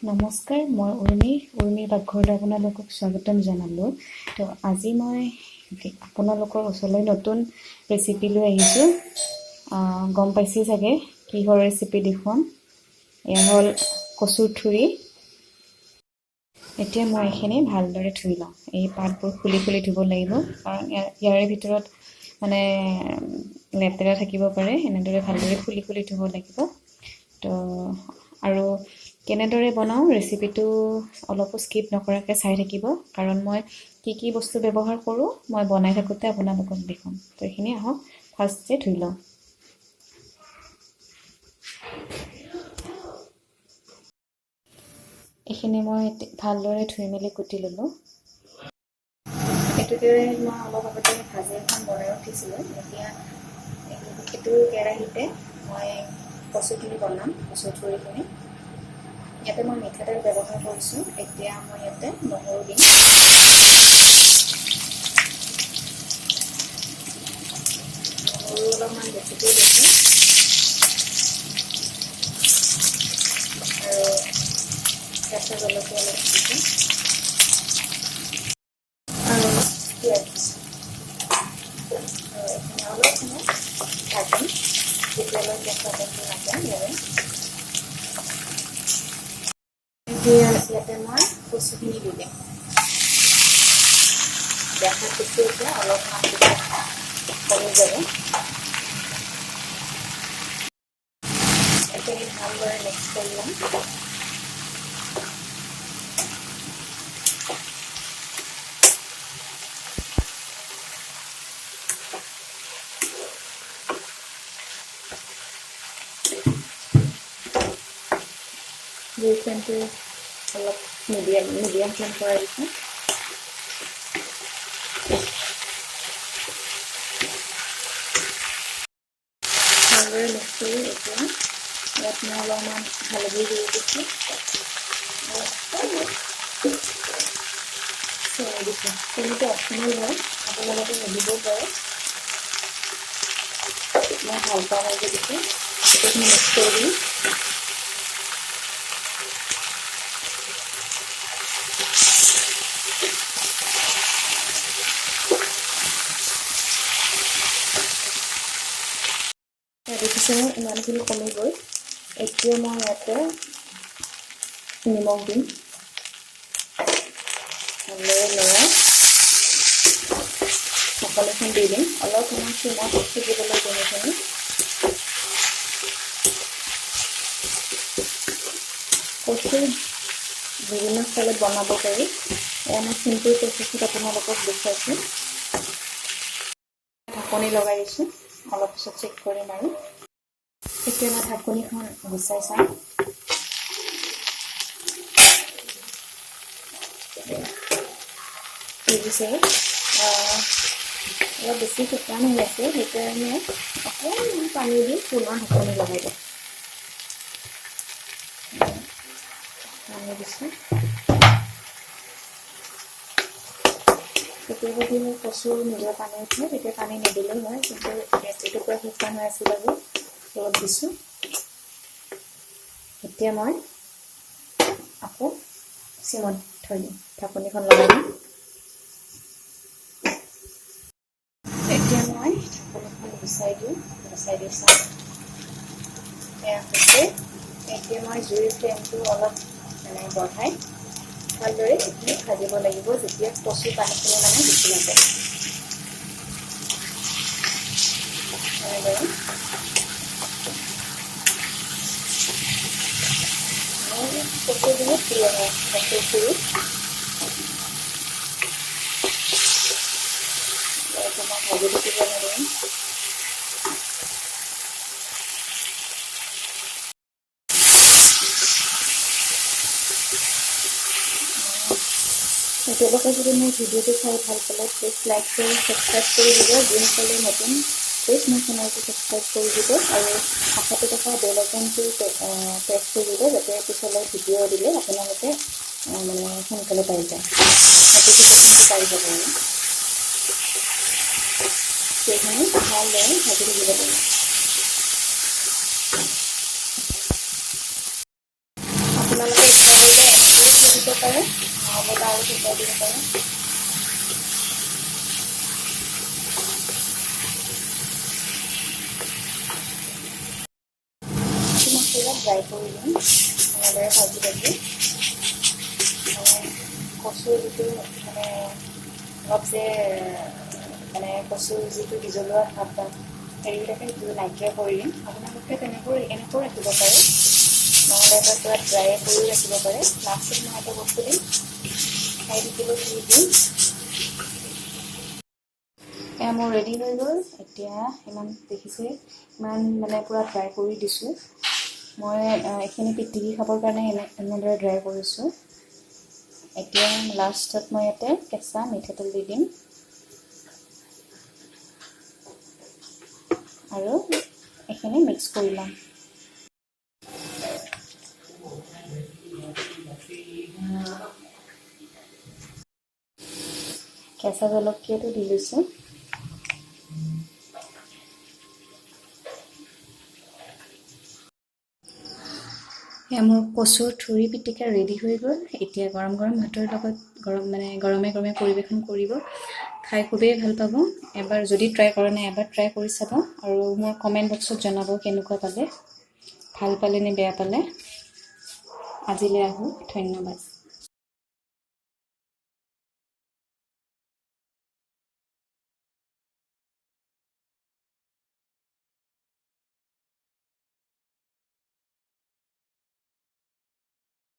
নমস্কাৰ, মই উৰ্মিৰ পাকঘৰলৈ আপোনালোকক স্বাগতম জনালোঁ। তো আজি মই আপোনালোকৰ ওচৰলৈ নতুন ৰেচিপি লৈ আহিছোঁ। গম পাইছেই চাগে কিহৰ ৰেচিপি দেখুৱাম। এয়া হ'ল কচুৰ ঠুৰি। এতিয়া মই এইখিনি ভালদৰে ধুই লওঁ। এই পাতবোৰ খুলি ধুব লাগিব, কাৰণ ইয়াৰে ভিতৰত মানে লেতেৰা থাকিব পাৰে। এনেদৰে ভালদৰে খুলি ধুব লাগিব। তো আৰু কেনেদৰে বনাওঁ ৰেচিপিটো অলপো স্কিপ নকৰাকৈ চাই থাকিব, কাৰণ মই কি বস্তু ব্যৱহাৰ কৰোঁ মই বনাই থাকোঁতে আপোনালোকক দেখুৱাম। তো এইখিনি আহক ফাৰ্ষ্টে ধুই লওঁ। এইখিনি মই ভালদৰে ধুই মেলি কুটি ল'লোঁ। এইটোকে মই অলপ আগতে ভাজি এখন বনাই উঠিছিলোঁ। এতিয়া এইটো কেৰাহীতে মই কচুখিনি বনাম, কচু ঠুৰিখিনি। ইয়াতে মই মিঠাতেল ব্যৱহাৰ কৰিছোঁ। এতিয়া মই ইয়াতে নহৰু দিম। নহৰু অলপমান বেছিকৈ দিছোঁ আৰু কেঁচা জলকীয়া অলপ দিছোঁ আৰু পিঁয়াজ দিছোঁ। আৰু এইখিনি অলপ সময় ভাজিম, যেতিয়ালৈ কেঁচা পেনটো নাযায় ইয়াৰে। ইয়াতে মই কচুখিনি দি দিম। দেখাত দিছোঁ এতিয়া অলপমান কমি যাব। এইখিনি ভালদৰে মিক্স কৰি ল'ম। জুই ফ্লেমটো অলপ মিডিয়াম ফ্লেম কৰাই দিছোঁ। ভালদৰে মিক্স কৰি এতিয়া ইয়াত মই অলপমান হালধি দি দিছোঁ চেনি দিছোঁ। চেনিটো অপচনেল হয়, আপোনালোকে নিদিবও পাৰে। মই ভাল পাওঁ ভালকৈ দিছোঁ। গোটেইখিনি মিক্স কৰি দিম। দেখিছোঁ ইমানখিনি কমি গ'ল। এতিয়া মই ইয়াতে নিমখ দিম। ভালদৰে লৰাই সকলোখন দি দিম। অলপ সময় চিমত সিজিবলৈ দিম এইখিনি। কচু বিভিন্ন ষ্টাইলত বনাব পাৰি। এয়া মই চিম্পুল প্ৰচেছত আপোনালোকক দেখুৱাইছোঁ। ঢাকনি লগাই দিছোঁ, অলপ পিছত চেক কৰিম আৰু। এতিয়া মই ঢাকনিখন গুচাই চাম। সিজিছে। অলপ বেছি শুকান হৈ আছে, সেইকাৰণে অকণমান পানী দি পুনৰ ঢাকনি লগাই দিম। পানী দিছোঁ। কেতিয়াবা যদি কচু নিজৰ পানী উঠে তেতিয়া পানী নিদিলেও হয়, কিন্তু এইটো পূৰা শুকান হৈ আছিল আৰু অলপ দিছোঁ। এতিয়া মই আকৌ চিমত থৈ দিম, ঢাকনিখন লগাই দিম। এতিয়া মই ঢাকনিখন গুচাই দি চাওঁ। এয়া হৈছে। এতিয়া মই জুইৰ ফ্লেমটো অলপ বঢ়াই ভালদৰে এইখিনি ভাজিব লাগিব, যেতিয়া কচু পানীখিনি গুচি নাযায়। এনেদৰে মোৰ কচু বহুত প্ৰিয় হয়, কচুৰ ঠুৰি। মই ভাজি থাকিব নোৱাৰিম। তেওঁলোকে যদি মোৰ ভিডিঅ'টো চাই ভাল পালে প্লিজ লাইক কৰি ছাবস্ক্ৰাইব কৰি দিব। যোনসকলে নতুন প্লিজ মোৰ চেনেলটো ছাবস্ক্ৰাইব কৰি দিব আৰু কাষতে থকা বেল আইকনটো প্ৰেছ কৰি দিব, যাতে পিছলৈ ভিডিঅ' দিলে আপোনালোকে সোনকালে পাই যায়, নটিফিকেশ্যনটো পাই যাব আৰু। সেইখিনি ভালদৰে ভাজি থাকিব লাগিব। আপোনালোকে নহ'লে আৰু শুকাই দিব পাৰোঁ। মছলা ড্ৰাই কৰি দিম এনেদৰে ভাজি ভাজি, মানে কচুৰ যিটো মানে অলপ যে মানে কচুৰ যিটো বিজলুৱা ভাৱ বা হেৰি থাকে সেইটো নাইকিয়া কৰি দিম। আপোনালোকে এনেকৈও ৰাখিব পাৰে, নহ'লে এটা পূৰা ড্ৰাই কৰিও ৰাখিব পাৰে। লাষ্টত মই এটা বস্তু দিম, খাই থাকিব দি দিম। এয়া মোৰ ৰেডি হৈ গ'ল। এতিয়া ইমান দেখিছে ইমান মানে পূৰা ড্ৰাই কৰি দিছোঁ। মই এইখিনি পিটিকি খাবৰ কাৰণে এনেদৰে ড্ৰাই কৰিছোঁ। এতিয়া লাষ্টত মই ইয়াতে কেঁচা মিঠাতেল দি দিম আৰু এইখিনি মিক্স কৰি ল'ম। কেঁচা জলকীয়াটো দি লৈছোঁ। এয়া মোৰ কচুৰ ঠুৰি পিটিকা ৰেডি হৈ গ'ল। এতিয়া গৰম গৰম ভাতৰ লগত গৰমে গৰমে পৰিৱেশন কৰিব। খাই খুবেই ভাল পাব। এবাৰ যদি ট্ৰাই কৰা নাই এবাৰ ট্ৰাই কৰি চাব আৰু মোৰ কমেণ্ট বক্সত জনাব কেনেকুৱা পালে, ভাল পালে নে বেয়া পালে। আজিলৈ আহোঁ, ধন্যবাদ।